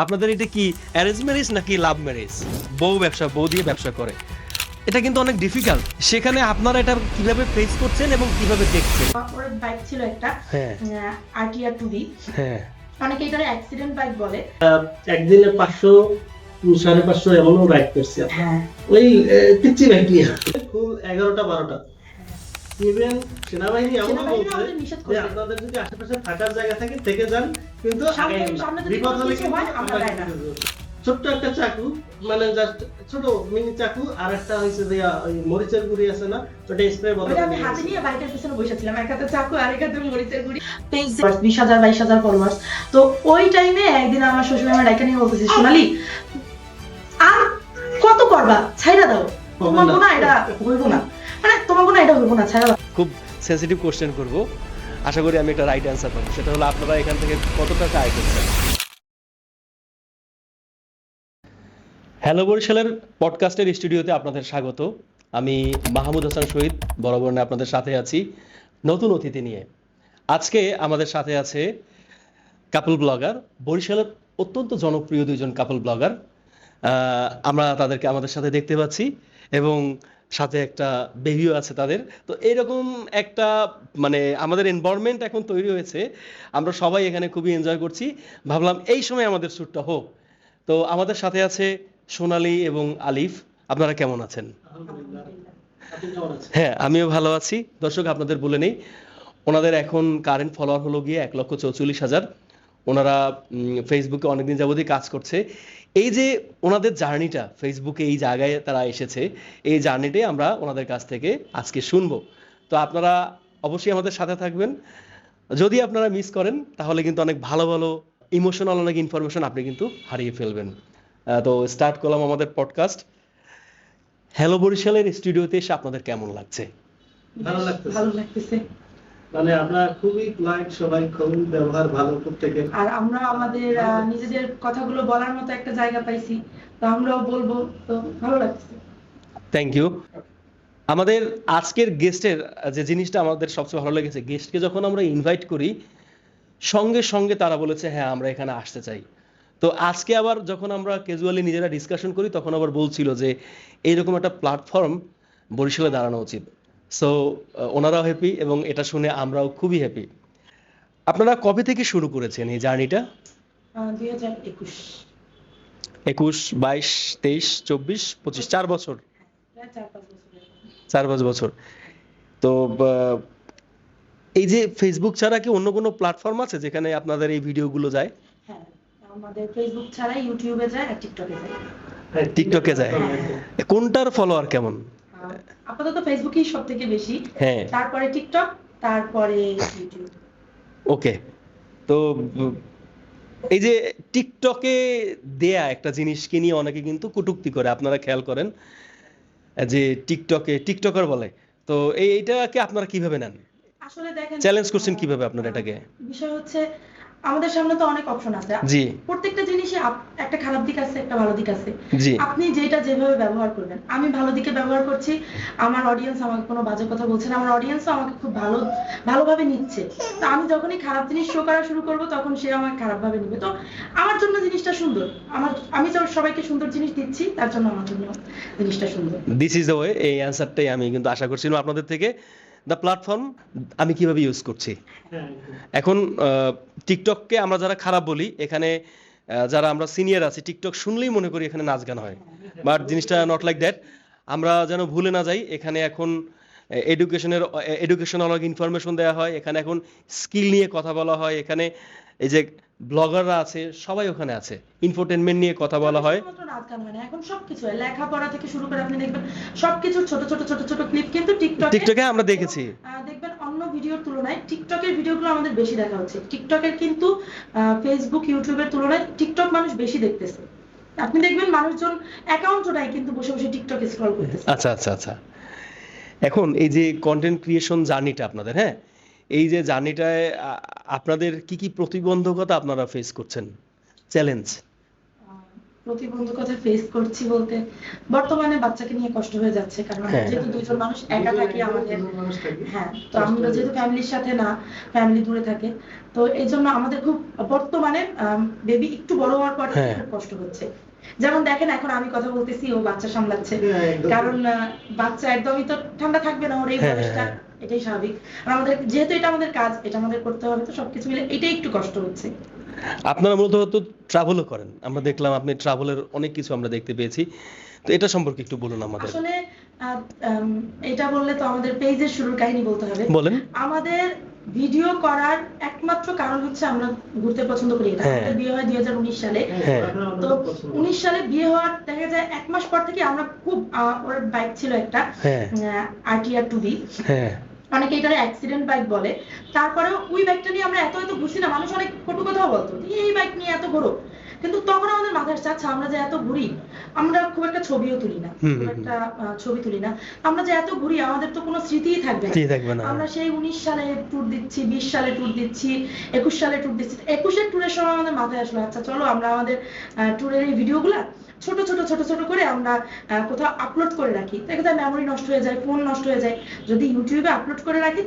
আপনাদের এটা কি অ্যারেঞ্জ ম্যারেজ নাকি লাভ ম্যারেজ? বউ দিয়ে ব্যবসা করে, এটা কিন্তু অনেক ডিফিকাল্ট। সেখানে আপনারা এটা কিভাবে ফেস করছেন এবং কিভাবে দেখছেন? ওর বাইক ছিল একটা হ্যাঁ আরটিআর 2B, হ্যাঁ অনেকে এটার অ্যাক্সিডেন্ট বাইক বলে। একদিনে 500 550 এমনও রাইড করছি। হ্যাঁ, ওই পিচ্ছি বাইক নিয়ে খুব 11টা 12টা। ইভেন সেনাবাহিনী এমনও সেনাবাহিনী বলছে আমাদের নিষেধ যে করছে। আপনাদের যদি আশেপাশে থাকার জায়গা থাকে থেকে যান, কিন্তু সামনে- আগাইয়েন না। সামনে যদি বিপদ কোনো হলে কিছু কিন্তু হয়, আমরা আমরা যাই না। কিন্তু ছোট্ট একটা চাকু, মানে জাস্ট ছোট মিনি চাকু, আর একটা হইছে যে ওই মরিচের গুঁড়ি আছে না, ওটা স্প্রে বদলে ওটা আমি হাতে নিয়ে বাইকের পিছনে বসেছিলাম, এক হাতে চাকু আর এক হাতে মরিচের গুঁড়ি। Page 20,000 22,000 followers. তো ওই টাইমে একদিন আমার শ্বশুর আমার ডাইকা নিয়ে বলতেছি, সোনালি আর কত করবা, ছাইরা দাও, তোমার গুণা এটা হইব না, মানে তোমার গুণা এটা হইব না, ছাইরা দাও। খুব সেন্সিটিভ কোশ্চেন করব, আশা করি আমি একটা রাইট অ্যান্সার পাবো। সেটা হলো আপনারা এখান থেকে কত টাকা আয় করছেন? হ্যালো বরিশালের পডকাস্টের স্টুডিওতে আপনাদের স্বাগত। আমি মাহমুদ হাসান শহীদ, বরাবর আপনাদের সাথে আছি নতুন অতিথি নিয়ে। আজকে আমাদের সাথে আছে কাপল ব্লগার, বরিশালের অত্যন্ত জনপ্রিয় দুইজন কাপল ব্লগার। আমরা তাদেরকে আমাদের সাথে দেখতে পাচ্ছি এবং সাথে একটা বেবিও আছে তাদের। তো এইরকম একটা মানে আমাদের এনভায়রনমেন্ট এখন তৈরি হয়েছে, আমরা সবাই এখানে খুবই এনজয় করছি। ভাবলাম এই সময় আমাদের শ্যুটটা হোক। তো আমাদের সাথে আছে সোনালী এবং আলিফ। আপনারা কেমন আছেন? আলহামদুলিল্লাহ। আপনি কেমন আছেন? হ্যাঁ, আমিও ভালো আছি। দর্শক, আপনাদের বলে নেই, ওনাদের এখন কারেন্ট ফলোয়ার হলো গিয়ে 1,44,000। ওনারা ফেসবুকে অনেকদিন যাবতই কাজ করছে। এই যে ওনাদের জার্নিটা, ফেসবুকে এই জায়গায় তারা এসেছে, এই জার্নিটাই আমরা ওনাদের কাছ থেকে আজকে শুনবো। তো আপনারা অবশ্যই আমাদের সাথে থাকবেন। যদি আপনারা মিস করেন তাহলে কিন্তু অনেক ভালো ভালো ইমোশনাল অনেক ইনফরমেশন আপনি কিন্তু হারিয়ে ফেলবেন। তো স্টার্ট করলাম আমাদের পডকাস্ট। হ্যালো বরিশালের স্টুডিওতে এসে আপনাদের কেমন লাগছে? ভালো লাগতেছে। ভালো লাগতেছে। মানে আমরা খুবই লাইক, সবাই খুবই ব্যবহার ভালো প্রত্যেকের। আর আমরা আমাদের নিজেদের কথাগুলো বলার মতো একটা জায়গা পাইছি, তো আমরাও বলবো, তো ভালো লাগছে। Thank you. আমাদের আজকের গেস্টের যে জিনিসটা আমাদের সবচেয়ে ভালো লেগেছে, গেস্টকে যখন আমরা ইনভাইট করি সঙ্গে সঙ্গে তারা বলেছে হ্যাঁ আমরা এখানে আসতে চাই। তো আজকে আবার যখন আমরা ক্যাজুয়ালি নিজেরা ডিসকাশন করি তখন আবার বলছিল যে এইরকম একটা প্ল্যাটফর্ম বরিশালে দাঁড়ানো উচিত। সো ওনারাও হ্যাপি এবং এটা শুনে আমরাও খুবই হ্যাপি। আপনারা কবে থেকে শুরু করেছেন এই জার্নিটা? 2021, 21, 22, 23, 24, 25, 4 বছর, প্রায় 4-5 বছর। 4-5 বছর। তো এই যে ফেসবুক ছাড়া কি অন্য কোনো প্ল্যাটফর্ম আছে যেখানে আপনাদের এই ভিডিওগুলো যায়? হ্যাঁ, আমাদের ফেসবুক ছাড়া ইউটিউবে যায় আর টিকটকে যায়। টিকটকে যায়? কোনটার ফলোয়ার কেমন? আপাতত ফেসবুকই সব থেকে বেশি, হ্যাঁ, তারপরে টিকটক, তারপরে ইউটিউব। ওকে। তো এই যে টিকটকে দেয়া একটা জিনিসকে নিয়ে অনেকে কিন্তু কটূক্তি করে, আপনারা খেয়াল করেন যে টিকটকে টিকটকার বলে। তো এইটাকে আপনারা কিভাবে নেন? আসলে দেখেন, চ্যালেঞ্জ করছেন কিভাবে আপনারা এটাকে? বিষয় হচ্ছে আমাদের সামনে তো অনেক অপশন আছে। জি প্রত্যেকটা জিনিসই একটা খারাপ দিক আছে, একটা ভালো দিক আছে। জি আপনি যেটা যেভাবে ব্যবহার করবেন। আমি ভালো দিকে ব্যবহার করছি, আমার অডিয়েন্স আমাকে কোনো বাজে কথা বলছে না, আমার অডিয়েন্সও আমাকে খুব ভালোভাবে নিচ্ছে। তো আমি যখনই খারাপ জিনিস শো করা শুরু করব তখন সে আমাকে খারাপভাবে নিবে। তো আমার জন্য জিনিসটা সুন্দর, আমি তো সবাইকে সুন্দর জিনিস দিচ্ছি, তার জন্য আমার জন্য জিনিসটা সুন্দর। This is the way. এই অ্যান্সারটাই আমি কিন্তু আশা করছিলাম আপনাদের থেকে। দ্য প্ল্যাটফর্ম আমি কিভাবে ইউজ করছি। হ্যাঁ, এখন টিকটককে আমরা যারা খারাপ বলি, এখানে যারা আমরা সিনিয়র আছি টিকটক শুনলেই মনে করি এখানে নাচ গান হয়, বাট জিনিসটা নট লাইক দ্যাট। আমরা যেন ভুলে না যাই, এখানে এখন এডুকেশনাল ইনফরমেশন দেওয়া হয়, এখানে এখন স্কিল নিয়ে কথা বলা হয়, এখানে এই যে ব্লগাররা আছে সবাই ওখানে আছে, ইনফোটেনমেন্ট নিয়ে কথা বলা হয়। শুধুমাত্র নাচ গান হয় না, এখন সবকিছু হয়, লেখাপড়া থেকে শুরু করে আপনি দেখবেন সবকিছুর ছোট ছোট ছোট ছোট ক্লিপ কিন্তু টিকটকে আমরা দেখেছি। দেখবেন অন্য ভিডিওর তুলনায় টিকটকের ভিডিওগুলো আমাদের বেশি দেখা হচ্ছে। টিকটকের কিন্তু ফেসবুক ইউটিউবের তুলনায় টিকটক মানুষ বেশি দেখতেছে। আপনি দেখবেন মানুষজন অ্যাকাউন্টও নাই কিন্তু বসে বসে টিকটক স্ক্রল করতেছে। আচ্ছা আচ্ছা আচ্ছা। এখন এই যে কন্টেন্ট ক্রিয়েশন জার্নিটা আপনাদের, হ্যাঁ, এই যে জার্নিটায় আপনাদের কি কি প্রতিবন্ধকতা আপনারা ফেস করছেন, চ্যালেঞ্জ? প্রতিবন্ধকতা ফেস করছি বলতে বর্তমানে বাচ্চাকে নিয়ে কষ্ট হয়ে যাচ্ছে, কারণ আমরা হ্যাঁ। যেহেতু দুজন মানুষ একা থাকি আমাদের। দুজন মানুষ থাকি। হ্যাঁ, তো আমরা যেহেতু ফ্যামিলির সাথে না, ফ্যামিলি দূরে থাকে, তো এই জন্য আমাদের খুব বর্তমানে বেবি একটু বড় হওয়ার পর থেকে হ্যাঁ। খুব কষ্ট হচ্ছে। যেমন দেখেন এখন আমি কথা বলতেছি, ও বাচ্চা সামলাচ্ছে, হ্যাঁ, একদম। কারণ বাচ্চা একদমই তো ঠান্ডা থাকবে না, ওর এই হ্যাঁ, বয়সটা, হ্যাঁ। এটাই স্বাভাবিক। আর আমাদের যেহেতু এটা আমাদের কাজ, এটা আমাদের করতে হবে, তো সবকিছু মিলে এটাই একটু কষ্ট হচ্ছে। আপনারা মূলত তো ট্রাভেলও করেন, আমরা দেখলাম আপনি ট্রাভেলের অনেক কিছু আমরা দেখতে পেয়েছি, তো এটা সম্পর্কে একটু বলুন আমাদের। আসলে এটা বললে তো আমাদের পেজের শুরুর কাহিনী বলতে হবে। বলেন। আমাদের ভিডিও করার একমাত্র কারণ হচ্ছে আমরা ঘুরতে পছন্দ করি। এটা হ্যাঁ। আমাদের বিয়ে হয় 2019 সালে। হ্যাঁ। তো 19 সালে বিয়ে হওয়ার দেখা যায় 1 মাস পর থেকে আমরা খুব ওর বাইক ছিল একটা হ্যাঁ। RTR 2B, হ্যাঁ। অনেকে এটার অ্যাক্সিডেন্ট বাইক বলে। তারপরেও ওই বাইকটা নিয়ে আমরা এত ঘুরছি না, মানুষ অনেক কটু কথাও বলতো এই বাইক নিয়ে এত ঘোরো, কিন্তু তখন আমাদের মাথায় চাচ্ছে আমরা যে এত ঘুরি, আমরা খুব একটা ছবিও তুলি না, খুব একটা ছবি তুলি না, আমরা যে এত ঘুরি আমাদের তো কোনো স্মৃতিই থাকবে না। স্মৃতি থাকবে না। আমরা সেই 19 সালে ট্যুর দিচ্ছি, 20 সালে ট্যুর দিচ্ছি, 21 সালে ট্যুর দিচ্ছি। 21 এর ট্যুরের সময় আমাদের মাথায় আসলো আচ্ছা চলো আমরা আমাদের ট্যুরের এই ভিডিওগুলা ছোট ছোট করে আমরা কোথাও আপলোড করে রাখি, দেখা যায় মেমোরি নষ্ট হয়ে যায়, ফোন নষ্ট হয়ে যায়। যদি ইউটিউবে আপলোড করে রাখি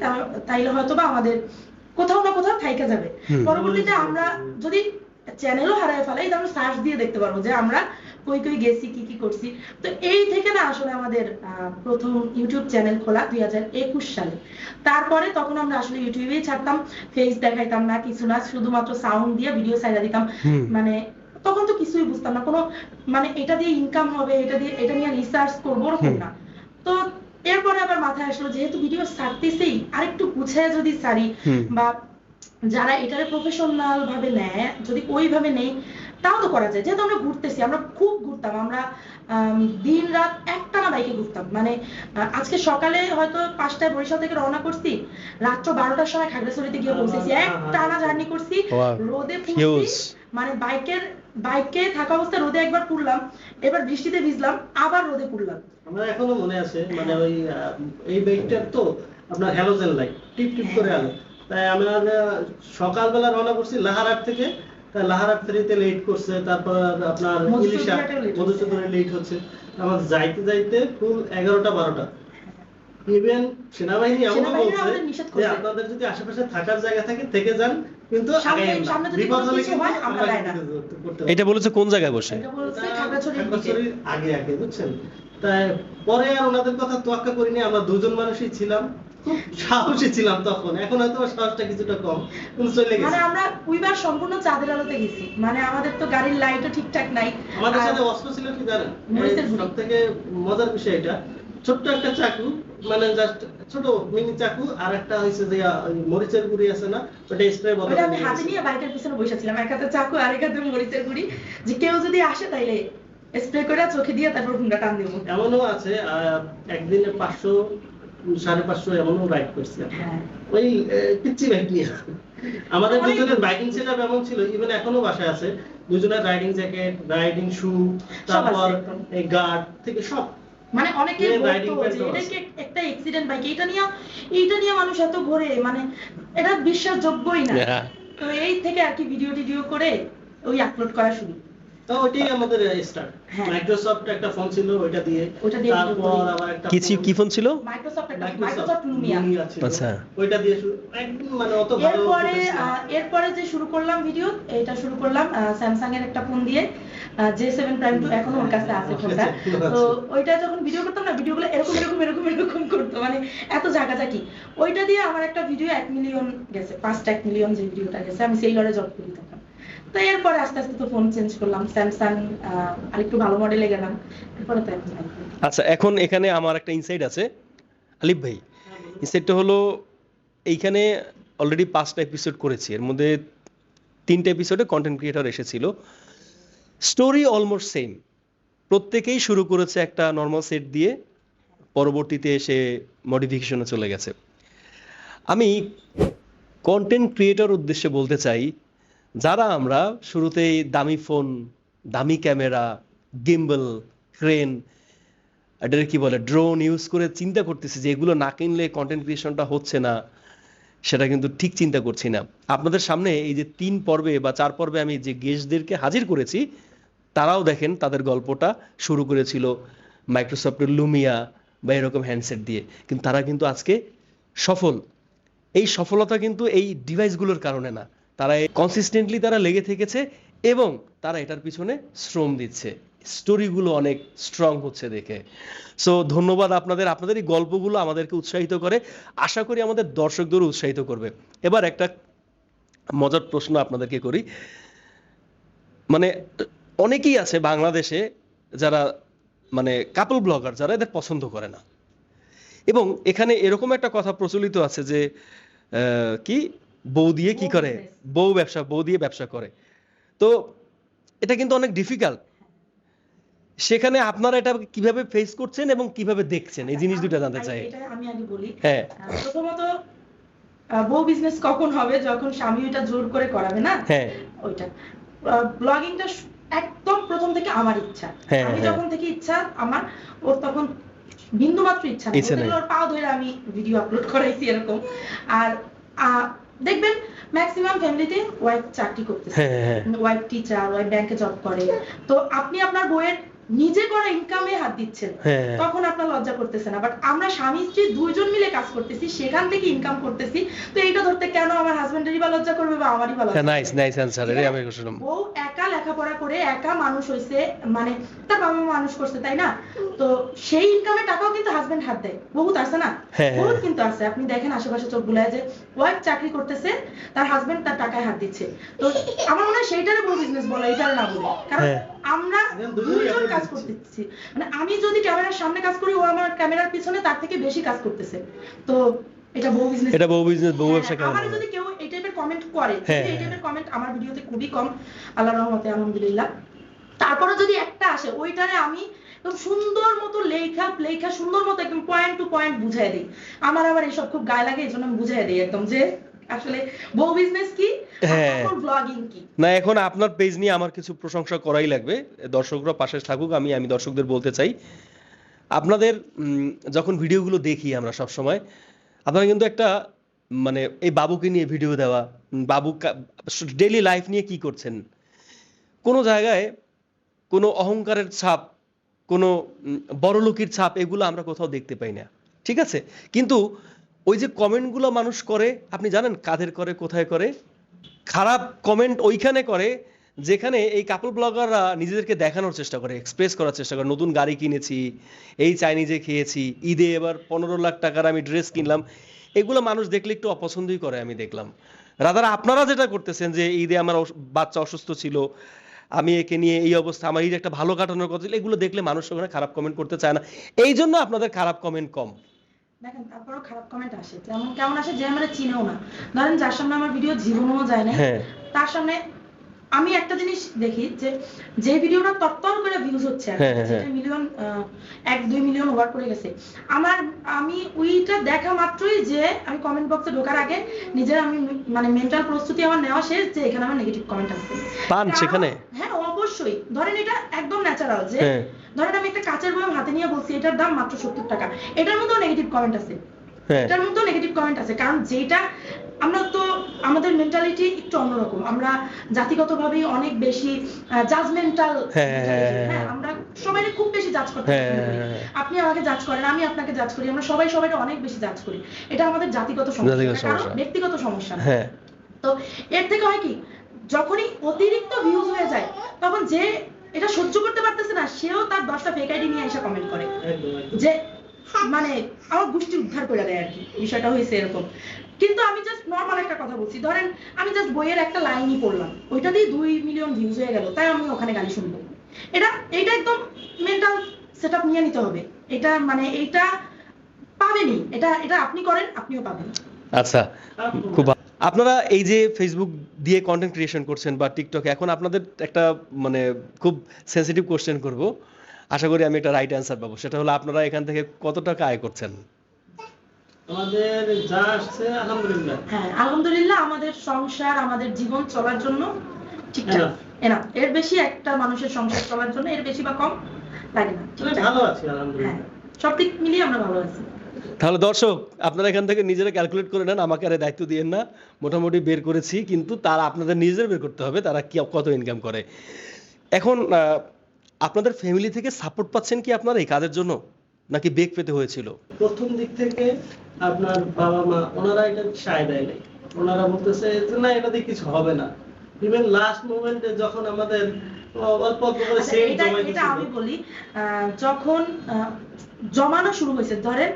তাইলে হয়তো বা আমাদের কোথাও না কোথাও থাইকা যাবে। পরবর্তীতে আমরা যদি চ্যানেলও হারায় ফেলাই, তাহলে সার্চ দিয়ে দেখতে পারবো যে আমরা কই কই গেছি, কি কি করছি। তো এই থেকে না আসলে আমাদের প্রথম ইউটিউব চ্যানেল খোলা 2021 সালে। তারপরে তখন আমরা আসলে ইউটিউবেই ছাড়তাম, ফেস দেখাইতাম না, কিছু না, শুধুমাত্র সাউন্ড দিয়ে ভিডিও ছাইড়া দিতাম। মানে তখন তো কিছুই বুঝতাম না, কোনো মানে এটা দিয়ে ইনকাম হবে, এটা নিয়ে রিসার্চ করবো ওরকম না। তো এরপরে আবার মাথায় আসলো যেহেতু ভিডিও ছাড়তেছেই, আরেকটু গুছিয়ে যদি ছাড়ি, বা যারা এটারে প্রফেশনাল ভাবে নেয় যদি ওইভাবে নেই, তাও তো করা যায়। যেহেতু আমরা ঘুরতেছি, আমরা খুব ঘুরতাম, আমরা দিন রাত একটানা বাইকে ঘুরতাম। মানে আজকে সকালে হয়তো 5টায় বরিশাল থেকে রওনা করছি, রাত্র 12টার সময় খাগড়াছড়িতে গিয়ে পৌঁছেছি, একটানা জার্নি করছি, রোদে পুড়ছি। মানে বাইকে থাকা অবস্থায় রোদে একবার পুড়লাম, এবার বৃষ্টিতে ভিজলাম, আবার রোদে পুড়লাম। আমার এখনো মনে আছে, মানে ওই এই বাইকটার তো আপনার হ্যালোজেন লাইট টিপ টিপ করে আলো। তাই আমরা সকালবেলা রওনা করছি লাহারহাট থেকে, তাই লাহারহাট ফেরিতে লেট করছে, তারপর আপনার ইলিশা মধুচন্দ্রে লেট হচ্ছে, আমার যাইতে যাইতে ফুল 11টা 12টা। ইভেন সেনাবাহিনী এমন বলছে যে আপনাদের যদি আশেপাশে থাকার জায়গা থাকে থেকে যান, কিন্তু বিপদ হলে কিন্তু আমরা করতে পারি। এটা বলেছে কোন জায়গায় বসে? এটা বলছে খাগড়াছড়ির দিকে। খাগড়াছড়ির আগে বুঝছেন। তাই পরে আর ওনাদের কথা তোয়াক্কা করিনি, আমরা দুজন মানুষই ছিলাম, খুব সাহসী ছিলাম তখন। এখন হয়তো সাহসটা কিছুটা কম, কিন্তু চলে গেছে। মানে আমরা ওইবার সম্পূর্ণ চাঁদের আলোতে গেছি, মানে আমাদের তো গাড়ির লাইটও ঠিকঠাক নাই। আমাদের সাথে অস্ত্র ছিল কি জানেন, সব থেকে মজার বিষয় এটা, ছোট্ট একটা চাকু, মানে জাস্ট ছোট মিনি চাকু, আর একটা হইছে যে ওই মরিচের গুঁড়ি আছে না, ওটা স্প্রে বোতলে আমি হাতে নিয়ে বাইকের পিছনে বসেছিলাম, এক হাতে চাকু আর এক হাতে মরিচের গুঁড়ি, যে কেউ যদি আসে তাইলে স্প্রে করে চোখে দিয়ে তারপর হুন্ডা টান দেবো। এমনও আছে একদিনে 500 550 এমনও রাইড করছি ওই পিচ্চি বাইক নিয়ে। আমাদের দুজনের বাইকিং সেটআপ এমন ছিল, ইভেন এখনো বাসায় আছে, দুজনের রাইডিং জ্যাকেট, রাইডিং শু, তারপর এই গার্ড থেকে সব। মানে অনেকে বলতো যে এটা কি একটা অ্যাক্সিডেন্ট বাইক, এইটা নিয়ে মানুষ এত ঘোরে, মানে এটা বিশ্বাসযোগ্যই না। তো এই থেকে আর কি ভিডিও করে ওই আপলোড করা শুরু। তো ওইটাই আমাদের স্টার্ট। মাইক্রোসফট একটা ফোন ছিল, ওইটা দিয়ে। তারপর আবার একটা কি ফোন ছিল? Microsoft Lumia. আচ্ছা, ওইটা দিয়ে শুরু, একদম মানে অত ভালো। এরপরে যে শুরু করলাম ভিডিও, এটা শুরু করলাম স্যামসাং এর একটা ফোন দিয়ে, J7 Prime 2 এখনো ওর কাছে আছে ফোনটা। তো ওইটা যখন ভিডিও করতাম না, ভিডিওগুলো এরকম করতো, মানে এত জায়গাজাকি। ওইটা দিয়ে আমার একটা ভিডিও 1 মিলিয়ন গেছে, ফার্স্ট 1 মিলিয়ন যে ভিডিওটা গেছে, আমি সেইলরে জব করি তখন। তো এরপরে আস্তে আস্তে তো ফোন চেঞ্জ করলাম, স্যামসাং আরেকটু ভালো মডেলে গেলাম, এরপরে তো এখন। আচ্ছা, এখন এখানে আমার একটা ইনসাইট আছে আলিফ ভাই। ইনসাইটটা হলো এইখানে অলরেডি 5টা এপিসোড করেছি, এর মধ্যে 3টা এপিসোডে কন্টেন্ট ক্রিয়েটর এসেছিল। স্টোরি অলমোস্ট সেম, প্রত্যেকেই শুরু করেছে একটা নর্মাল সেট দিয়ে, পরবর্তীতে এসে মডিফিকেশনে চলে গেছে। আমি কন্টেন্ট ক্রিয়েটর উদ্দেশ্যে বলতে চাই, যারা আমরা শুরুতেই দামি ফোন, দামি ক্যামেরা, গিম্বল, ক্রেন, এটার কি বলে, ড্রোন ইউজ করে চিন্তা করতেছি যে এগুলো না কিনলে কন্টেন্ট ক্রিয়েশনটা হচ্ছে না, সেটা কিন্তু ঠিক চিন্তা করছি না। আপনাদের সামনে এই যে 3 পর্বে বা 4 পর্বে আমি যে গেস্টদেরকে হাজির করেছি, তারাও দেখেন তাদের গল্পটা শুরু করেছিল মাইক্রোসফটের লুমিয়া বা এরকম হ্যান্ডসেট দিয়ে, কিন্তু তারা কিন্তু আজকে সফল। এই সফলতা কিন্তু এই ডিভাইসগুলোর কারণে না, তারা কনসিস্টেন্টলি তারা লেগে থেকেছে এবং তারা এটার পিছনে শ্রম দিচ্ছে। স্টোরিগুলো অনেক স্ট্রং হচ্ছে দেখে। সো ধন্যবাদ আপনাদের, আপনাদের এই গল্পগুলো আমাদেরকে উৎসাহিত করে, আশা করি আমাদের দর্শকদেরও উৎসাহিত করবে। এবার একটা মজার প্রশ্ন আপনাদেরকে করি, মানে অনেকেই আছে বাংলাদেশে যারা মানে কাপল ব্লগার, যারা এদের পছন্দ করে না, এবং এখানে এরকম একটা কথা প্রচলিত আছে যে কি বউ দিয়ে কি করে, বউ দিয়ে ব্যবসা করে। তো এটা কিন্তু অনেক ডিফিকাল্ট। সেখানে আপনারা এটা কিভাবে ফেস করছেন এবং কিভাবে দেখছেন, এই জিনিস দুটো জানতে চাই। এটা আমি আগে বলি। হ্যাঁ প্রথমত বউ বিজনেস কখন হবে, যখন স্বামী ওইটা জোর করে করাবে না, হ্যাঁ ওইটা। ব্লগিংটা একদম প্রথম থেকে আমার ইচ্ছা, হ্যাঁ, আমি হ্যাঁ। যখন থেকে ইচ্ছা আমার, ওর তখন বিন্দু মাত্র ইচ্ছা নেই, ইচ্ছা নেই। ওর পাও ধরে আমি ভিডিও আপলোড করাইছি এরকম। আর দেখবেন ম্যাক্সিমাম ফ্যামিলিতে ওয়াইফ চাকরি করতেছে, হ্যাঁ, হ্যাঁ। ওয়াইফ টিচার, ওয়াইফ ব্যাংকে জব করে, তো আপনি আপনার বউয়ের নিজে করা ইনকামে হাত দিচ্ছেন, হ্যাঁ। তখন আপনার লজ্জা করতেছে না। বাট আমরা স্বামী স্ত্রী দুইজন মিলে কাজ করতেছি, সেখান থেকে ইনকাম করতেছি, তো এইটা ধরতে কেন আমার হাজবেন্ডেরই বা লজ্জা করবে বা আমারই বা লজ্জা করবে? নাইস নাইস অ্যানসার, এটাই আমি শুনলাম। বউ একা লেখাপড়া করে একা মানুষ হইছে, মানে তার বাবা মা মানুষ করছে, তাই না? তো সেই ইনকামের টাকাও কিন্তু হাজবেন্ড হাত দেয়, বহুত আছে না, হ্যাঁ, বহুত হ্যাঁ। কিন্তু আছে। আপনি দেখেন আশেপাশে চোখ বুলায় যে ওয়াইফ চাকরি করতেছে, তার হাজবেন্ড তার টাকায় হাত দিচ্ছে। তো আমার মনে হয় সেইটারে বউ বিজনেস বলে, এইটারে না বলে, কারণ হ্যাঁ। আমরা দুইজন কাজ করতেছি। মানে আমি যদি ক্যামেরার সামনে কাজ করি, ও আমার ক্যামেরার পিছনে তার থেকে বেশি কাজ করতেছে, তো এটা বউ বিজনেস। এটা বউ বিজনেস, বউ ব্যবসা কেমন আমার হবে? যদি কেউ এই টাইপের কমেন্ট করে, হ্যাঁ, এই হ্যাঁ। টাইপের কমেন্ট আমার ভিডিওতে খুবই কম, আল্লাহর রহমতে আলহামদুলিল্লাহ। তারপরে যদি একটা আসে, ওইটারে আমি একদম সুন্দর মতো লেখা সুন্দর মতো একদম পয়েন্ট টু পয়েন্ট বুঝাই দিই। আমার আবার এইসব খুব গায়ে লাগে, এই জন্য আমি বুঝাই দিই একদম যে আসলে বউ বিজনেস কি, হ্যাঁ। ব্লগিং কি। না, এখন আপনার পেজ নিয়ে আমার কিছু প্রশংসা করাই লাগবে, দর্শকরা পাশে থাকুক। আমি দর্শকদের বলতে চাই, আপনাদের যখন ভিডিওগুলো দেখি আমরা সব সময়, আপনারা কিন্তু একটা মানে এই বাবুকে নিয়ে ভিডিও দেওয়া, বাবু ডেইলি লাইফ নিয়ে কি করছেন, কোনো জায়গায় কোনো অহংকারের ছাপ, কোনো বড়লোকির ছাপ, এগুলো আমরা কোথাও দেখতে পাই না, ঠিক আছে? কিন্তু ওই যে কমেন্টগুলো মানুষ করে, আপনি জানেন কাদের করে, কোথায় করে? খারাপ কমেন্ট ওইখানে করে যেখানে এই কাপল ব্লগাররা নিজেদেরকে দেখানোর চেষ্টা করে, এক্সপ্রেস করার চেষ্টা করে, নতুন গাড়ি কিনেছি, এই চাইনিজে খেয়েছি, ঈদে এবার 15 লাখ টাকার আমি ড্রেস কিনলাম। এগুলো মানুষ দেখলে একটু অপছন্দই করে, আমি দেখলাম। রাদার আপনারা যেটা করতেছেন যে ঈদে আমার বাচ্চা অসুস্থ ছিল, আমি একে নিয়ে এই অবস্থা, আমার ঈদ একটা ভালো কাটানোর কথা ছিল, এগুলো দেখলে মানুষ ওখানে খারাপ কমেন্ট করতে চায় না, এই জন্য আপনাদের খারাপ কমেন্ট কম। দেখেন তারপরও খারাপ কমেন্ট আসে, যেমন কেমন আসে, যে আমরা চিনেও না। ধরেন যার সামনে আমার ভিডিও জীবনেও যায় না, হ্যাঁ। তার সামনে আমি একটা জিনিস দেখি যে ভিডিওটা তত্তর করে ভিউজ হচ্ছে, হ্যাঁ, হ্যাঁ। যেটা মিলিয়ন 1-2 মিলিয়ন ওভার করে গেছে, আমি ওইটা দেখা মাত্রই যে আমি কমেন্ট বক্সে ঢোকার আগে নিজের আমি মানে মেন্টাল প্রস্তুতি আমার নেওয়া শেষ যে এখানে আমার নেগেটিভ কমেন্ট আসবে। পান সেখানে? হ্যাঁ অবশ্যই। ধরেন এটা একদম ন্যাচারাল যে হ্যাঁ। ধরেন আমি একটা কাচের বয়ম হাতে নিয়ে বলছি এটার দাম মাত্র 70 টাকা, এটার মধ্যেও নেগেটিভ কমেন্ট আছে, হ্যাঁ। এটার মধ্যেও নেগেটিভ কমেন্ট আছে। কারণ যেটা আমরা তো আমাদের মেন্টালিটি একটু অন্যরকম, আমরা জাতিগতভাবে অনেক বেশি জাজমেন্টাল। হ্যাঁ, আমরা সবাই খুব বেশি জাজ করতে পছন্দ করি। আপনি আমাকে জাজ করেন, আমি আপনাকে জাজ করি, আমরা সবাই সবাইকে অনেক বেশি জাজ করি। এটা আমাদের জাতিগত সমস্যা, কারণ ব্যক্তিগত সমস্যা না। হ্যাঁ। তো এর থেকে হয় কি, যখনই অতিরিক্ত ভিউজ হয়ে যায়, তখন যে এটা সহ্য করতে পারতেছে না, সেও তার 10টা ফেক আইডি নিয়ে এসে কমেন্ট করে যে মানে আমার গোষ্ঠী উদ্ধার করে দেয় আর কি, বিষয়টা হয়েছে এরকম। কিন্তু আমি জাস্ট নর্মাল একটা কথা বলছি, ধরেন আমি জাস্ট বইয়ের একটা লাইনই পড়লাম, ওইটা দিয়ে 2 মিলিয়ন ভিউজ হয়ে গেল, তাই আমি ওখানে গালি শুনবো। এটা একদম মেন্টাল সেটআপ নিয়ে নিতে হবে। এটা মানে এইটা পাবেনই, এটা আপনি করেন, আপনিও পাবেন। আচ্ছা, খুব আপনারা এই যে ফেসবুক দিয়ে কন্টেন্ট ক্রিয়েশন করছেন বা টিকটকে, এখন আপনাদের একটা মানে খুব সেনসিটিভ কোশ্চেন করব, আশা করি আমি একটা রাইট অ্যান্সার পাবো। সেটা হলো আপনারা এখান থেকে কত টাকা আয় করছেন? আমাদের যা আসছে আলহামদুলিল্লাহ। হ্যাঁ আলহামদুলিল্লাহ, আমাদের সংসার, আমাদের জীবন চলার জন্য ঠিকঠাক এনাফ। এর বেশি একটা মানুষের সংসার চলার জন্য এর বেশি বা কম লাগে না, ভালো আছি আলহামদুলিল্লাহ। হ্যাঁ, সব দিক মিলিয়ে আমরা ভালো আছি। তাহলে দর্শক আপনারা এখান থেকে নিজেরা ক্যালকুলেট করে নেন, আমাকে আর দায়িত্ব দিয়েন না। মোটামুটি বের করেছি, কিন্তু তারা আপনাদের নিজেদের বের করতে হবে তারা কি কত ইনকাম করে। এখন আপনাদের ফ্যামিলি থেকে সাপোর্ট পাচ্ছেন কি আপনারা এই কাজের জন্য, নাকি বেগ পেতে হয়েছিল? প্রথম দিক থেকে আপনার বাবা মা ওনারা এটা সায় দেয় নাই, ওনারা বলতেছে যে না এটা দিয়ে কিছু হবে না। ইভেন লাস্ট মোমেন্টে যখন আমাদের অল্প অল্প করে আচ্ছা, সেন্ট এটা জমাইতেছিল, এটা আমি বলি, যখন জমানো শুরু হয়েছে, ধরেন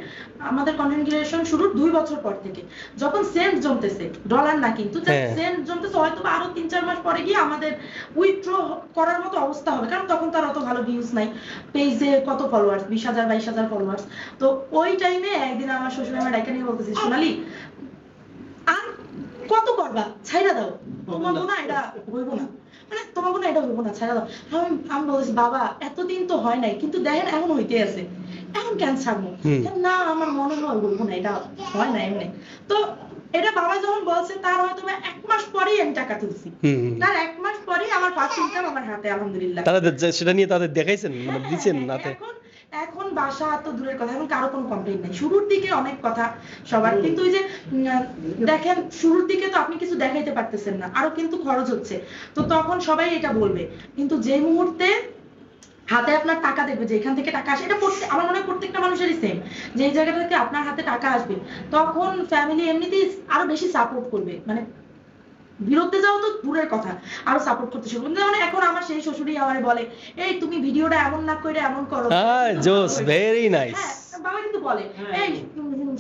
আমাদের কন্টেন্ট ক্রিয়েশন শুরুর 2 বছর পর থেকে যখন সেন্ট জমতেছে, ডলার না কিন্তু হ্যাঁ। সেন্ট জমতেছে, হয়তো বা আরো 3-4 মাস পরে গিয়ে আমাদের উইথড্র করার মতো অবস্থা হবে, কারণ তখন তার অত ভালো ভিউজ নাই, পেজে কত ফলোয়ার্স, 20,000-22,000 ফলোয়ার্স। তো ওই টাইমে একদিন আমার শ্বশুর আমার ডাইকা নিয়ে বলতেছে, সোনালি আর কত করবা, ছাইরা দাও, তোমার মনে হয় এটা হইব না, মানে তোমার মনে হয় এটা হইব না, ছাইরা দাও। আমি বলতেছি বাবা এতদিন তো হয় নাই, কিন্তু দেখেন এখন হইতে আছে, এখন কেন ছাড়বো? না আমার মনে হয় হইব না, এটা হয় না এমনি। তো এটা বাবা যখন বলছে তার হয়তো 1 মাস পরেই আমি টাকা তুলছি, তার 1 মাস পরেই আমার ফার্স্ট ইনকাম আমার হাতে, আলহামদুলিল্লাহ। তারা সেটা নিয়ে তাদের দেখাইছেন, মানে দিচ্ছেন নাতে? এখন বাসা তো দূরের কথা, এখন কারো কোনো কমপ্লেইন নাই। শুরুর দিকে অনেক কথা সবার, কিন্তু ওই যে দেখেন শুরুর দিকে তো আপনি কিছু দেখাইতে পারতেছেন না, আরো কিন্তু খরচ হচ্ছে, তো তখন সবাই এটা বলবে। কিন্তু যে মুহূর্তে হাতে আপনার টাকা দেখবে, যে এখান থেকে টাকা আসে, এটা আমার মনে হয় প্রত্যেকটা মানুষেরই সেম, যে এই জায়গা থেকে আপনার হাতে টাকা আসবে, তখন ফ্যামিলি এমনিতেই আরো বেশি সাপোর্ট করবে, মানে বিরুদ্ধে যাও তো দূরের কথা, আরো সাপোর্ট করতে শুরু করবে। যেমন এখন আমার সেই শ্বশুরই আমারে বলে, এই তুমি ভিডিওটা এমন না করে এমন করো। জোস, ভেরি নাইস। হ্যাঁ, বাবা কিন্তু বলে, এই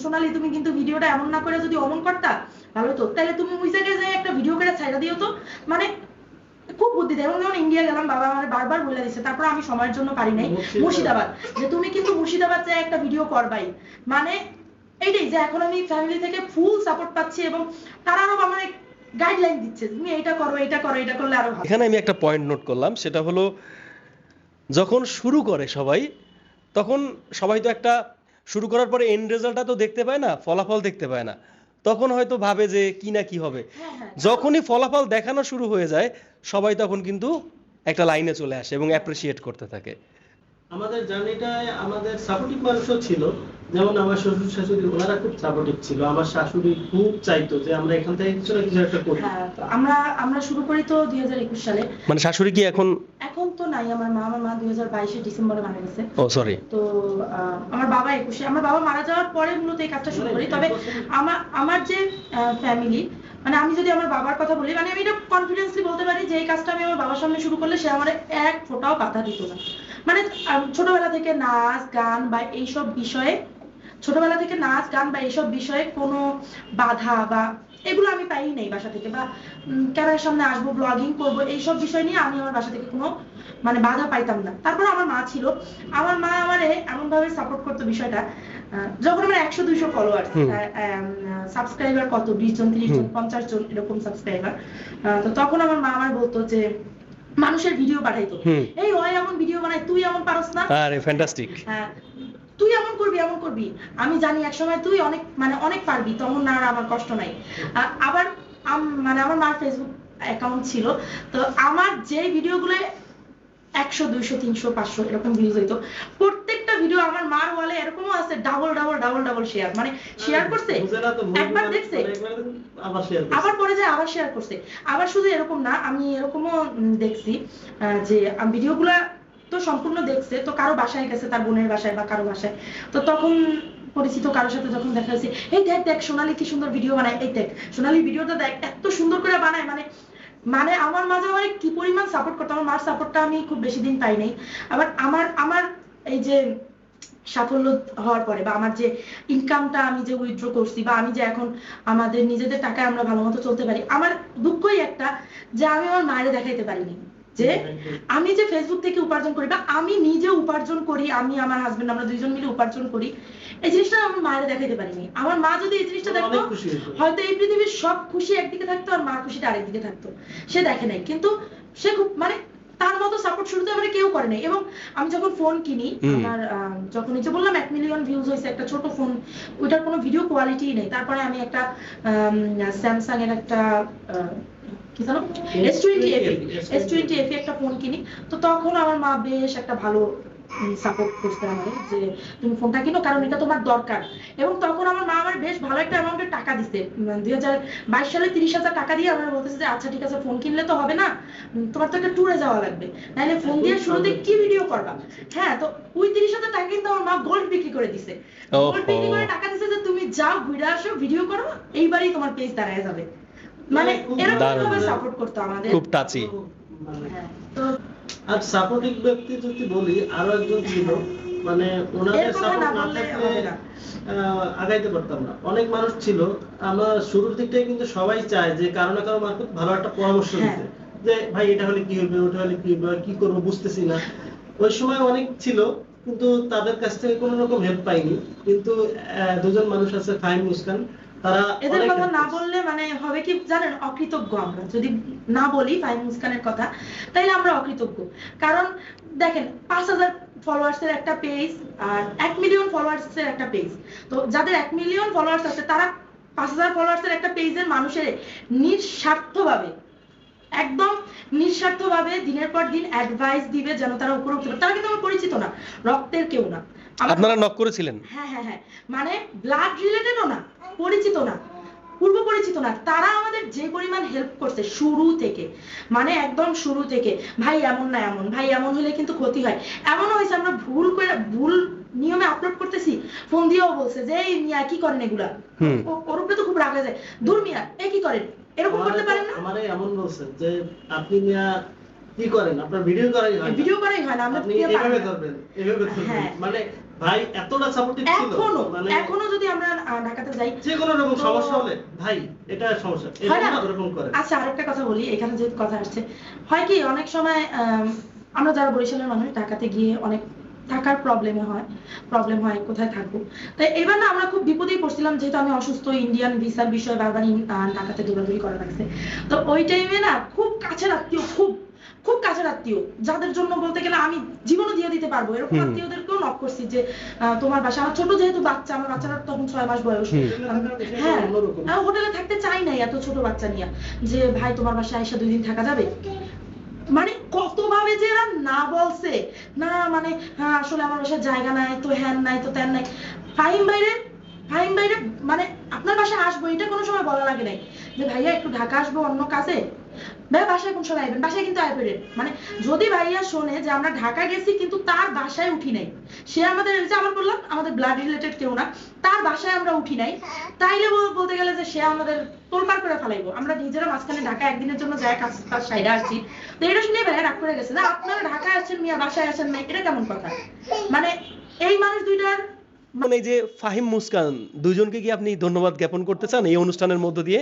সোনালি তুমি কিন্তু ভিডিওটা এমন না করে যদি অমন করতা ভালো তো, তাহলে তুমি ওই জায়গায় যাই একটা ভিডিও করে ছাইড়া দিও তো, মানে খুব বুদ্ধি দেয়। এবং যখন ইন্ডিয়া গেলাম বাবা আমার বারবার বলে দিচ্ছে, তারপর আমি সময়ের জন্য পারি নাই, মুর্শিদাবাদ, যে তুমি কিন্তু মুর্শিদাবাদ যায় একটা ভিডিও করবাই, মানে এইটাই যে এখন আমি ফ্যামিলি থেকে ফুল সাপোর্ট পাচ্ছি, এবং তারা আরো মানে গাইডলাইন দিচ্ছে, তুমি এটা করো, এটা করো, এটা করলে আরো ভালো। এখানে আমি একটা পয়েন্ট নোট করলাম, সেটা হলো যখন শুরু করে সবাই, তখন সবাই তো একটা শুরু করার পরে এন্ড রেজাল্টটা তো দেখতে পায় না, ফলাফল দেখতে পায় না, তখন হয়তো ভাবে যে কি না কি হবে। যখনই ফলাফল দেখানো শুরু হয়ে যায়, সবাই তখন কিন্তু একটা লাইনে চলে আসে এবং অ্যাপ্রিসিয়েট করতে থাকে। আমাদের জার্নিটায় আমাদের সাপোর্টিভ মানুষও ছিল, যেমন আমার শ্বশুর শাশুড়ি, ওনারা খুব সাপোর্টিভ ছিল। আমার শাশুড়ি খুব চাইতো যে আমরা এখান থেকে কিছু না কিছু একটা করি। হ্যাঁ, তো আমরা শুরু করি তো 2021 সালে। মানে শাশুড়ি কি এখন? এখন তো নাই, আমার মা 2022 ডিসেম্বরে মারা গেছে। ও সরি। তো আমার বাবা 21, আমার বাবা মারা যাওয়ার পরে মূলত এই কাজটা শুরু করি। তবে আমার যে ফ্যামিলি, মানে আমি যদি আমার বাবার কথা বলি, মানে আমি এটা কনফিডেন্সলি বলতে পারি যে এই কাজটা আমি আমার বাবার সামনে শুরু করলে সে আমার এক ফোঁটাও বাধা দিত না। মানে ছোটবেলা থেকে নাচ গান বা এইসব বিষয়ে, কোনো বাধা বা এগুলো আমি পাই নাই বাসা থেকে, বা ক্যামেরার সামনে আসবো, ব্লগিং করবো, এইসব বিষয় নিয়ে আমি আমার বাসা থেকে কোনো মানে বাধা পাইতাম না। তারপর আমার মা ছিল, আমার মা আমারে এমন ভাবে সাপোর্ট করতো বিষয়টা, যখন আমার 100-200 ফলোয়ার্স, সাবস্ক্রাইবার কত 20 জন 30 জন 50 জন এরকম সাবস্ক্রাইবার, তো তখন আমার মা আমার বলতো যে মানুষের ভিডিও পাঠাইতো, এই ওই এমন ভিডিও বানাই, তুই এমন পারস না? আরে ফ্যান্টাস্টিক। হ্যাঁ, তুই এমন করবি, আমি জানি একসময় তুই অনেক পারবি, তখন না আর আমার কষ্ট নাই। আবার মানে আমার মার ফেসবুক অ্যাকাউন্ট ছিল, তো আমার যে ভিডিওগুলো 100 200 300 500 এরকম ভিউজ হইতো, প্রত্যেকটা ভিডিও আমার মার ওয়ালে এরকমও আছে ডাবল শেয়ার, মানে শেয়ার করছে, একবার দেখছে আবার পরে যায় আবার শেয়ার করছে। আবার শুধু এরকম না, আমি এরকমও দেখছি যে ভিডিওগুলা তো সম্পূর্ণ দেখছে, তো কারো বাসায় গেছে, তার বোনের বাসায় বা কারো বাসায়, তো তখন পরিচিত কারোর সাথে যখন দেখা হয়েছে, এই দেখ সোনালি কি সুন্দর ভিডিও বানায়, এই দেখ সোনালি ভিডিওটা দেখ এত সুন্দর করে বানায়, মানে আমার মাঝে আমার কি পরিমাণ সাপোর্ট করতো। আমার মার সাপোর্টটা আমি খুব বেশি দিন পাই নাই। আবার আমার এই যে সাফল্য হওয়ার পরে, বা আমার যে ইনকামটা আমি যে উইথড্র করছি, বা আমি যে এখন আমাদের নিজেদের টাকায় আমরা ভালো মতো চলতে পারি, আমার দুঃখই একটা যে আমি আমার মায়ের দেখাইতে পারিনি যে আমি যে ফেসবুক থেকে উপার্জন করি, বা আমি নিজে উপার্জন করি, আমি আমার হাজবেন্ড আমরা দুইজন মিলে উপার্জন করি, এই জিনিসটা আমার মায়ের দেখাইতে পারিনি। আমার মা যদি এই জিনিসটা দেখতো, হয়তো এই পৃথিবীর সব খুশি একদিকে থাকতো আর মার খুশিটা আরেকদিকে থাকতো। সে দেখে নাই, কিন্তু সে খুব মানে তার মতো সাপোর্ট শুরুতে আমার কেউ করে নাই। এবং আমি যখন ফোন কিনি, আমার যখন এই যে বললাম 1 মিলিয়ন ভিউজ হয়েছে, একটা ছোট ফোন, ওইটার কোনো ভিডিও কোয়ালিটি নেই, তারপরে আমি একটা স্যামসাং এর একটা কি জানো S20 FE একটা ফোন কিনি, তো তখন আমার মা বেশ একটা ভালো সাপোর্ট করছে আমাকে যে তুমি ফোনটা কিনো, কারণ এটা তোমার দরকার। এবং তখন আমার মা আমার বেশ ভালো একটা অ্যামাউন্টের টাকা দিছে, 2022 সালে 30,000 টাকা দিয়ে আমার বলতেছে যে আচ্ছা ঠিক আছে, ফোন কিনলে তো হবে না, তোমার তো একটা ট্যুরে যাওয়া লাগবে, নাহলে ফোন দিয়ে শুরুতে কি ভিডিও করবা। হ্যাঁ, তো ওই 30,000 টাকা কিন্তু আমার মা গোল্ড বিক্রি করে দিছে, গোল্ড বিক্রি করে টাকা দিছে যে তুমি যাও ঘুরে আসো, ভিডিও করো, এইবারই তোমার পেজ দাঁড়ায় যাবে। মানে এরকম ভাবে সাপোর্ট করতো আমাদের, খুব টাচি। হ্যাঁ। তো আর সাপোর্টিভ ব্যক্তি যদি বলি, আরো একজন ছিল, মানে ওনাদের এর কথা সাপোর্ট না না বললে থাকলে হবে না। আগাইতে পারতাম না। অনেক মানুষ ছিল, আমরা শুরুর দিকটাই কিন্তু সবাই চায় যে কারো না কারো মারফত ভালো একটা পরামর্শ হ্যাঁ। দিতে, যে ভাই এটা হলে কি হবে, ওটা হলে কি হবে, কি করবো বুঝতেছি না। ওই সময় অনেক ছিল, কিন্তু তাদের কাছ থেকে কোনো রকম হেল্প পাইনি। কিন্তু দুজন মানুষ আছে, ফাহিম, মুস্কান, তারা এদের অনেক কথা help না করেছে। বললে মানে হবে কি জানেন, অকৃতজ্ঞ আমরা যদি না বলি ফাহিম মুস্কানের কথা, তাইলে আমরা অকৃতজ্ঞ। কারণ দেখেন 5,000 ফলোয়ার্স এর একটা পেজ আর 1 মিলিয়ন ফলোয়ার্স এর একটা পেজ, তো যাদের 1 মিলিয়ন ফলোয়ার্স আছে তারা 5,000 ফলোয়ার্স এর একটা পেজের মানুষের নিঃস্বার্থভাবে, একদম নিঃস্বার্থভাবে দিনের পর দিন অ্যাডভাইস দিবে যেন তারা উপরে উঠতে পারে। তারা কিন্তু আমার পরিচিত না, রক্তের কেউ না। আপনারা নক করেছিলেন? হ্যাঁ হ্যাঁ হ্যাঁ, মানে ব্লাড রিলেটেডও না, পরিচিত না, পূর্ব পরিচিত না, তারা আমাদের যে পরিমাণ হেল্প করছে শুরু থেকে, মানে একদম শুরু থেকে, ভাই এমন না এমন, ভাই এমন হলে কিন্তু ক্ষতি হয়। এমনও হয়েছে আমরা ভুল নিয়মে আপলোড করতেছি, ফোন দিয়েও বলছে যে এই মিয়া কি করেন এগুলা, ওর উপরে তো খুব রাগ হয়ে যায়, দূর মিয়া এ কি করেন, এরকম করতে পারেন না। আমারে এমন বলছে যে আপনি মিয়া কি করেন, আপনার ভিডিও করাই হয় না, ভিডিও করাই হয় না, আমরা আপনি দিয়ে পারি এভাবে না। করবেন, এভাবে করবেন। হ্যাঁ। মানে ভাই এতটা সাপোর্টিভ ছিল, মানে এখনো যদি আমরা ঢাকাতে যাই, যে কোনো রকম তো- সমস্যা হলে ভাই এটা সমস্যা, হয় না? এরকম না ওরকম করে। আচ্ছা আরেকটা কথা বলি, এখানে যেহেতু কথা আসছে, হয় কি অনেক সময় আমরা যারা বরিশালের মানুষ ঢাকাতে গিয়ে অনেক থাকার প্রবলেম হয় কোথায় থাকবো। তাই এবার না আমরা খুব বিপদেই পড়ছিলাম, যেহেতু আমি অসুস্থ, ইন্ডিয়ান ভিসার বিষয়ে বারবার ঢাকাতে দৌড়াদৌড়ি করা লাগছে। তো ওই টাইমে না খুব কাছের আত্মীয়, খুব খুব কাছের আত্মীয়, যাদের জন্য বলতে গেলে আমি জীবনও দিয়ে দিতে পারবো, এরকম আত্মীয়দেরকেও নক করছি যে তোমার বাসা, আমার ছোট যেহেতু বাচ্চা, আমার বাচ্চারা তখন 6 মাস বয়স, হ্যাঁ হোটেলে থাকতে চাই নাই এত ছোট বাচ্চা নিয়ে, যে ভাই তোমার বাসায় আইসা 2 দিন থাকা যাবে। মানে কত ভাবে যে এরা না বলছে, না মানে হ্যাঁ আসলে আমার বাসায় জায়গা নাই, তো হ্যান নাই, তো ত্যান নাই। ফাহিম ভাইরে মানে আপনার বাসায় আসবো এটা কোনো সময় বলা লাগে নাই, যে ভাইয়া একটু ঢাকা আসবো অন্য কাজে, ভাইয়া বাসায় কোন সময় আইবেন, বাসায় কিন্তু আইবেন। মানে যদি ভাইয়া শোনে যে আমরা ঢাকা গেছি কিন্তু তার বাসায় উঠি নাই, সে আমাদের, যে আমার বললাম আমাদের ব্লাড রিলেটেড কেউ না, তার বাসায় আমরা উঠি নাই, তাইলে বলতে গেলে যে সে আমাদের তোলপাড় করে ফেলাইবো। আমরা নিজেরা মাঝখানে ঢাকা একদিনের জন্য যাই কাজ তার সাইডে আসছি, তো এটা শুনে ভাইয়া রাগ করে গেছে যে আপনারা ঢাকায় আসছেন মিয়া, বাসায় আসেন নাই, এটা কেমন কথা। মানে এই মানুষ দুইটার, মানে এই যে ফাহিম মুস্কান দুইজনকে কি আপনি ধন্যবাদ জ্ঞাপন করতে চান এই অনুষ্ঠানের মধ্য দিয়ে?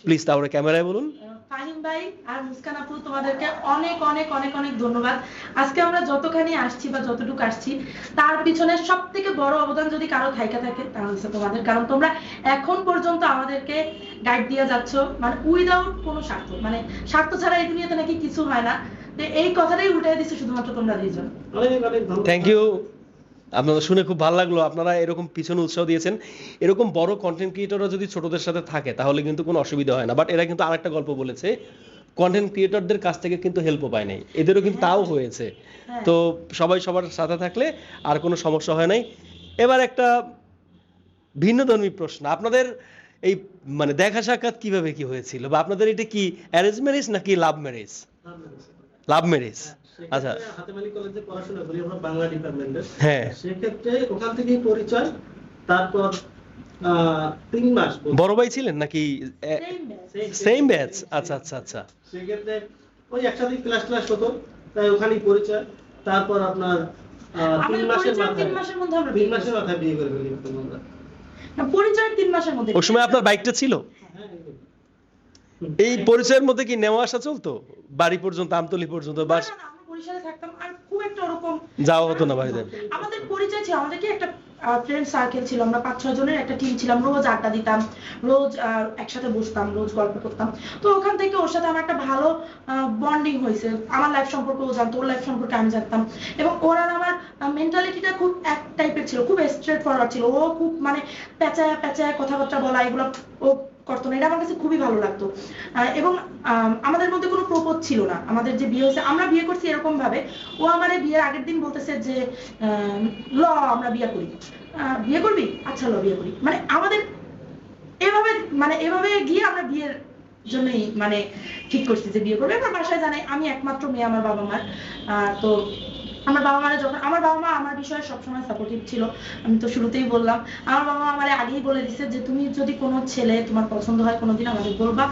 প্লিজ তাহলে ক্যামেরায় বলুন। ফাহিম ভাই আর মুস্কান আপু, তোমাদেরকে অনেক অনেক অনেক অনেক ধন্যবাদ। আজকে আমরা যতখানি আসছি বা যতটুকু আসছি, তার পিছনে সব থেকে বড় অবদান যদি কারো থাইকা থাকে তাহলে হচ্ছে তোমাদের, কারণ তোমরা এখন পর্যন্ত আমাদেরকে গাইড দিয়ে যাচ্ছ, মানে উইদাউট কোনো স্বার্থ, মানে স্বার্থ ছাড়া এই দুনিয়াতে নাকি কিছু হয় না। তো এই কথাটাই উল্টাই দিচ্ছে শুধুমাত্র তোমরা দুইজন। অনেক অনেক ধন্যবাদ। Thank you. আপনাদের শুনে খুব ভালো লাগলো, আপনারা এরকম পিছনে উৎসাহ দিয়েছেন। এরকম বড় কন্টেন্ট ক্রিয়েটররা যদি ছোটদের সাথে থাকে তাহলে কিন্তু কোনো অসুবিধা হয় না। বাট এরা কিন্তু আরেকটা গল্প বলেছে, কন্টেন্ট ক্রিয়েটরদের কাছ থেকে কিন্তু হেল্পও পায় নাই, এদেরও কিন্তু তাও হয়েছে। তো সবাই সবার সাথে থাকলে আর কোনো সমস্যা হয় নাই। এবার একটা ভিন্নধর্মী প্রশ্ন, আপনাদের এই মানে দেখা সাক্ষাৎ কিভাবে কি হয়েছিল, বা আপনাদের এটা কি অ্যারেঞ্জ ম্যারেজ নাকি লাভ ম্যারেজ? Love marriage. আচ্ছা, হাতেমালি কলেজে পড়াশোনা করি আমরা বাংলা ডিপার্টমেন্টে। হ্যাঁ, সেক্ষেত্রে ওখান থেকেই পরিচয়। তারপর 3 মাস বড় ভাই ছিলেন নাকি সেম ব্যাচ? আচ্ছা আচ্ছা আচ্ছা। সেক্ষেত্রে ওই একসাথে ক্লাস হতো, তাই ওখানেই পরিচয়। তারপর আপনার 3 মাসের মাথায় 3 মাসের মধ্যে আমরা 3 মাসের মাথায় বিয়ে করে ফেলি আমরা। পরিচয়ের 3 মাসের মধ্যে। ওই সময় আপনার বাইকটা ছিল? এই পরিচয়ের মধ্যে কি নেওয়া আসা চলতো বাড়ি পর্যন্ত, আমতলি পর্যন্ত? বাস না, আমরা বরিশালে থাকতাম, আর খুব একটা ওরকম যাওয়া হতো না বাড়িতে? আমাদের পরিচয় ছিল, আমাদের কি একটা ফ্রেন্ড সার্কেল ছিল, আমরা 5-6 জনের একটা টিম ছিলাম, রোজ আড্ডা দিতাম, রোজ একসাথে বসতাম, রোজ গল্প করতাম। তো ওখান থেকে ওর সাথে আমার একটা ভালো বন্ডিং হয়েছে, আমার লাইফ সম্পর্কে ও জানতো, ওর লাইফ সম্পর্কে আমি জানতাম। এবং ওর আর আমার মেন্টালিটিটা খুব এক টাইপের ছিল, খুব স্ট্রেট ফরওয়ার্ড ছিল। ও খুব মানে পেঁচায় পেঁচায় কথাবার্তা বলা, এগুলো ও করতো না, এটা আমার কাছে খুবই ভালো লাগতো। এবং আমাদের মধ্যে কোনো প্রপোজ ছিল না। আমাদের যে বিয়ে হয়েছে, আমরা বিয়ে করছি এরকম ভাবে, ও আমার বিয়ের আগের দিন বলতেছে যে ল আমরা বিয়ে করি, বিয়ে করবি, আচ্ছা ল বিয়ে করি। মানে আমাদের এভাবে, মানে এভাবে গিয়ে আমরা বিয়ের জন্যই মানে ঠিক করছি যে বিয়ে করবে। আমার বাসায় জানাই আমি একমাত্র মেয়ে আমার বাবা মার। তো আমার বাবা মারা যখন, আমার বাবা মা আমার বিষয়ে সবসময় সাপোর্টিভ ছিল। আমি তো শুরুতেই বললাম, আমার বাবা মা আমার আগেই বলে দিচ্ছে যে তুমি যদি কোনো ছেলে তোমার পছন্দ হয় কোনোদিন আমাদের বলবা,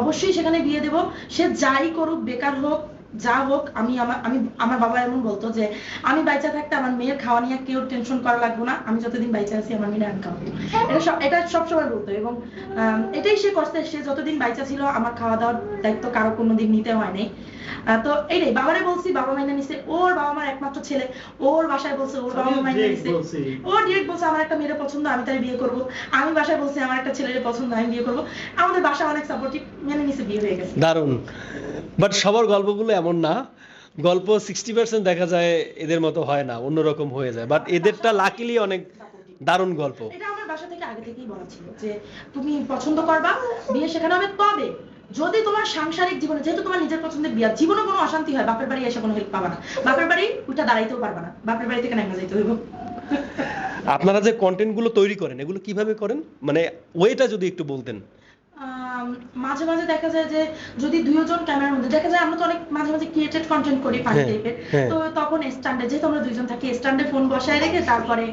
অবশ্যই সেখানে বিয়ে দেবো। সে যাই করুক, বেকার হোক, যা হোক, আমার বাবা এমন বলতো যে আমি বাইচা থাকতে আমার মেয়ের খাওয়া নিয়ে কেউ টেনশন করা লাগবে না, আমি যতদিন বাইচা আছি আমার মেয়ের আমি খাওয়াবো। এটা সবসময় বলতো। এবং এটাই সে করছে। সে যতদিন বাইচা ছিল আমার খাওয়া দাওয়ার দায়িত্ব কারো কোনোদিন নিতে হয় নাই। তো এইটাই বাবারে বলছি, বাবা মাইনে নিছে। ওর বাবা আমার একমাত্র ছেলে, ওর বাসায় বলছে, ওর বাবা মাইনে নিছে। ও ডিরেক্ট বলছে আমার একটা মেয়ের পছন্দ, আমি তার বিয়ে করব। আমি বাসায় বলছি আমার একটা ছেলের পছন্দ, আমি বিয়ে করব। আমাদের বাসা অনেক সাপোর্টিভ, মেনে নিছে, বিয়ে হয়ে গেছে। দারুণ। বাট সবার গল্পগুলো এমন না, গল্প 60% দেখা যায় এদের মতো হয় না, অন্যরকম হয়ে যায়। বাট এদেরটা লাকিলি অনেক দারুণ গল্প। এটা আমার বাসা থেকে আগে থেকেই বলা ছিল যে তুমি পছন্দ করবা, বিয়ে সেখানে হবে। তবে যদি তোমার সাংসারিক জীবনে, যেহেতু তোমার নিজের পছন্দের বিয়ে, জীবনে কোনো অশান্তি হয়, বাপের বাড়ি এসে কোনো হেল্প পাবা না, বাপের বাড়ি উঠে দাঁড়াইতেও পারবা না, বাপের বাড়ি থেকে নাইমা যাইতে হইব। আপনারা যে কন্টেন্ট গুলো তৈরি করেন এগুলো কিভাবে করেন, মানে ওয়েটা যদি একটু বলতেন। মাঝে মাঝে দেখা যায় যে যদি দুইজন ক্যামেরার মধ্যে দেখা যায়, আমরা তো অনেক মাঝে মাঝে ক্রিয়েটেড কন্টেন্ট করি ফানি টাইপের। তো তখন স্ট্যান্ডে, যেহেতু আমরা দুইজন থাকি, স্ট্যান্ডে ফোন বসায় রেখে তারপরে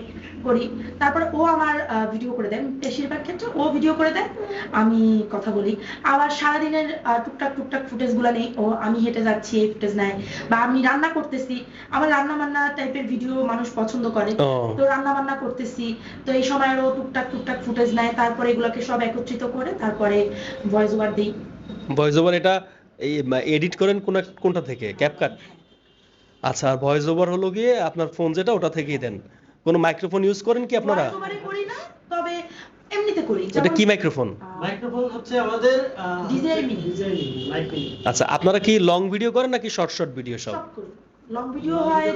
করি। তারপরে ও আমার ভিডিও করে দেয়, বেশিরভাগ ক্ষেত্রে ও ভিডিও করে দেয়, আমি কথা বলি। আবার সারাদিনের টুকটাক ফুটেজ গুলা নেই, ও আমি হেঁটে যাচ্ছি এই ফুটেজ নেয়, বা আমি রান্না করতেছি, আমার রান্না বান্না টাইপের ভিডিও মানুষ পছন্দ করে, তো রান্না বান্না করতেছি, তো এই সময় ও টুকটাক ফুটেজ নেয়, তারপরে এগুলোকে সব একত্রিত করে তারপরে ভয়েস ওভার দিই। ভয়েস ওভার এটা এই এডিট করেন কোনটা থেকে, ক্যাপকাট? আচ্ছা, আর ভয়েস ওভার হলো গিয়ে আপনার ফোন যেটা ওটা থেকেই দেন? কোনো মাইক্রোফোন ইউজ করেন কি আপনারা? ভয়েস ওভারে করি না, তবে এমনিতে করি। এটা কি মাইক্রোফোন? মাইক্রোফোন হচ্ছে আমাদের DJI Mini। Mic mini. আচ্ছা, আপনারা কি লং ভিডিও করেন নাকি শর্ট ভিডিও সব? সব করি। লং ভিডিও হয়,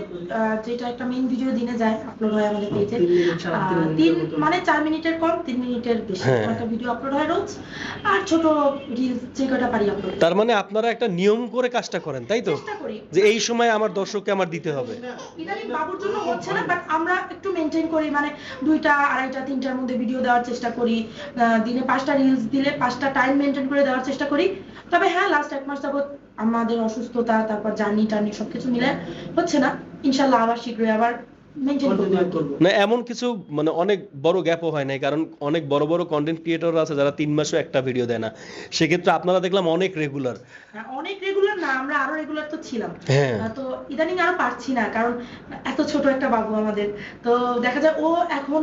যেটা একটা মেইন ভিডিও দিনে যায়, আপলোড হয় আমাদের পেজে। 3 মিনিট, 3 মিনিট, মানে 4 মিনিটের কম, 3 মিনিটের বেশি একটা ভিডিও আপলোড হয় রোজ। আর ছোট রিলস যে কয়টা পারি আপলোড। তার মানে আপনারা একটা নিয়ম করে কাজটা করেন, তাই তো? চেষ্টা করি যে এই সময় আমার দর্শককে আমার দিতে হবে। ইদানিং বাবুর জন্য হচ্ছে না, বাট আমরা একটু মেনটেন করি, মানে 2টা, 2:30, 3টার মধ্যে ভিডিও দেওয়ার চেষ্টা করি। দিনে 5টা রিলস দিলে 5টা টাইম মেনটেন করে দেওয়ার চেষ্টা করি। তবে হ্যাঁ, লাস্ট 1 মাস যাবত আমাদের অসুস্থতা, তারপর জার্নি সবকিছু মিলে হচ্ছে না। ইনশাআল্লাহ আবার শীঘ্রই আবার মেনটেন করব। না, এমন কিছু মানে অনেক বড় গ্যাপও হয় নাই, কারণ অনেক বড় বড় কন্টেন্ট ক্রিয়েটর আছে যারা 3 মাসও একটা ভিডিও দেয় না। সেক্ষেত্রে আপনারা দেখলাম অনেক রেগুলার। অনেক রেগুলার না, আমরা আরো রেগুলার তো ছিলাম। তো ইদানিং আরো পারছি না, কারণ এত ছোট একটা বাবু আমাদের। তো দেখা যায় ও এখন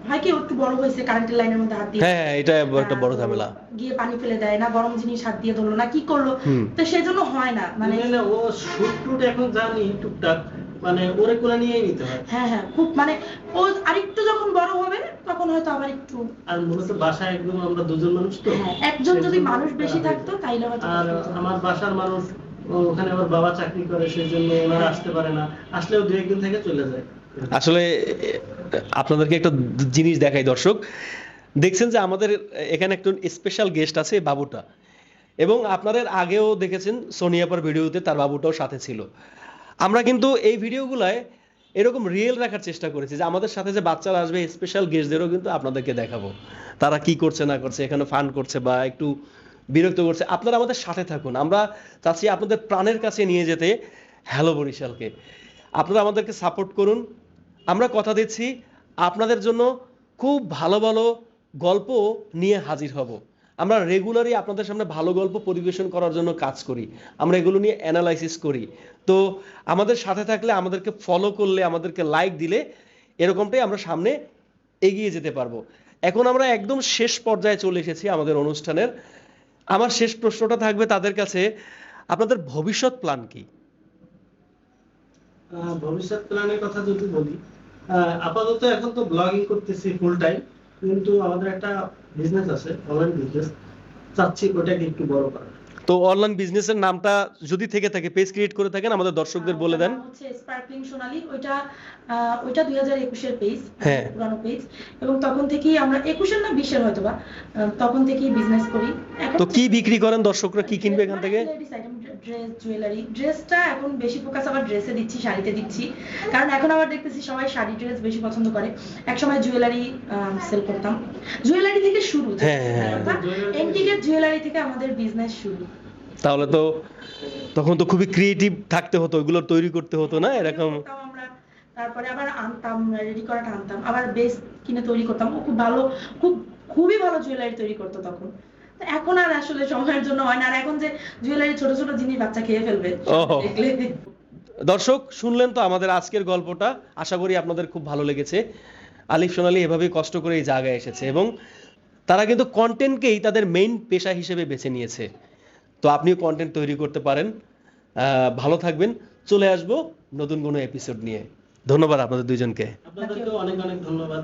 হয় কি, ও একটু বড় হয়েছে, কারেন্টের লাইনের মধ্যে হাত দিয়ে, হ্যাঁ, এটা একটা বড় ঝামেলা। গিয়ে পানি ফেলে দেয় না, গরম জিনিস হাত দিয়ে ধরলো না, কি করলো, তো সেজন্য হয় না। মানে ও শুট এখন জানি টুকটাক, মানে ওরে কোলা নিয়েই নিতে হয়। হ্যাঁ, খুব মানে ও আরেকটু যখন বড় হবে তখন হয়তো আবার একটু। আর মূলত বাসায় একদম আমরা দুজন মানুষ তো, একজন যদি মানুষ বেশি থাকতো তাইলে হয়তো। আর আমার বাসার মানুষ ওখানে আমার বাবা চাকরি করে, সেই জন্য ওনারা আসতে পারে না, আসলেও 2-1 দিন থেকে চলে যায়। আসলে আপনাদেরকে একটা জিনিস দেখাই দর্শক, দেখছেন যে আমাদের এখানে একজন স্পেশাল গেস্ট আছে, বাবুটা। এবং আপনাদের আগেও দেখেছেন সোনিয়াপার ভিডিওতে তার বাবুটাও সাথে ছিল। আমরা কিন্তু এই ভিডিওগুলায় এরকম রিয়েল রাখার চেষ্টা করেছি যে আমাদের সাথে যে বাচ্চারা আসবে, স্পেশাল গেস্টদেরও কিন্তু আপনাদেরকে দেখাবো তারা কি করছে না করছে, এখানে ফান করছে বা একটু বিরক্ত করছে। আপনারা আমাদের সাথে থাকুন, আমরা চাচ্ছি আপনাদের প্রাণের কাছে নিয়ে যেতে হ্যালো বরিশালকে। আপনারা আমাদেরকে সাপোর্ট করুন। আমরা কথা দিচ্ছি আপনাদের জন্য খুব ভালো ভালো গল্প নিয়ে হাজির হব। আমরা রেগুলারই আপনাদের সামনে ভালো গল্প পরিবেশন করার জন্য কাজ করি, আমরা এগুলো নিয়ে অ্যানালাইসিস করি। তো আমাদের সাথে থাকলে, আমাদেরকে ফলো করলে, আমাদেরকে লাইক দিলে এরকমটাই আমরা সামনে এগিয়ে যেতে পারবো। এখন আমরা একদম শেষ পর্যায়ে চলে এসেছি আমাদের অনুষ্ঠানের। আমার শেষ প্রশ্নটা থাকবে তাদের কাছে, আপনাদের ভবিষ্যৎ প্ল্যান কি? ভবিষ্যৎ প্ল্যানের কথা যদি বলি, আপাতত এখন তো ব্লগিং করতেছি ফুল টাইম, কিন্তু আমাদের একটা বিজনেস আছে, অনলাইন বিজনেস, চাচ্ছি ওটাকে একটু বড় করার। তো অনলাইন বিজনেসের নামটা যদি থেকে থাকে, পেজ ক্রিয়েট করে থাকেন, আমাদের দর্শকদের বলে দেন। নাম হচ্ছে স্পার্কলিং সোনালী। ওইটা 2021 এর পেজ, হ্যাঁ। পুরানো পেজ। এবং তখন থেকেই আমরা 21 এর না 20 এর হয়তোবা, তখন থেকেই বিজনেস করি। তো কি বিক্রি করেন, দর্শকরা কি কিনবে এখান থেকে? Ladies item, dress, jewellery. ড্রেসটা এখন বেশি ফোকাস আবার ড্রেসে দিচ্ছি, শাড়িতে দিচ্ছি, কারণ এখন আবার দেখতেছি সবাই শাড়ি ড্রেস বেশি পছন্দ করে। একসময় জুয়েলারি সেল করতাম, জুয়েলারি থেকে শুরু। হ্যাঁ। এন্টিকের জুয়েলারি থেকে আমাদের বিজনেস শুরু। তাহলে তো তখন তো খুবই ক্রিয়েটিভ থাকতে হতো, ওইগুলো তৈরি করতে হতো না এরকম? করতাম আমরা, তারপরে আবার আনতাম, রেডি করাটা আনতাম, আবার বেস কিনে তৈরি করতাম। ও খুব ভালো, খুবই ভালো জুয়েলারি তৈরি করতো তখন। তো এখন আর আসলে সময়ের জন্য হয় না। আর এখন যে জুয়েলারি ছোট ছোট জিনিস বাচ্চা খেয়ে ফেলবে ওহ। দেখলে। দর্শক শুনলেন তো আমাদের আজকের গল্পটা, আশা করি আপনাদের খুব ভালো লেগেছে। আলিফ সোনালী এভাবেই কষ্ট করে এই জায়গায় এসেছে এবং তারা কিন্তু কন্টেন্টকেই তাদের মেইন পেশা হিসেবে বেছে নিয়েছে। তো আপনিও কন্টেন্ট তৈরি করতে পারেন। ভালো থাকবেন, চলে আসবো নতুন কোনো এপিসোড নিয়ে। ধন্যবাদ আপনাদের দুইজনকে। আপনাদেরকেও অনেক অনেক ধন্যবাদ।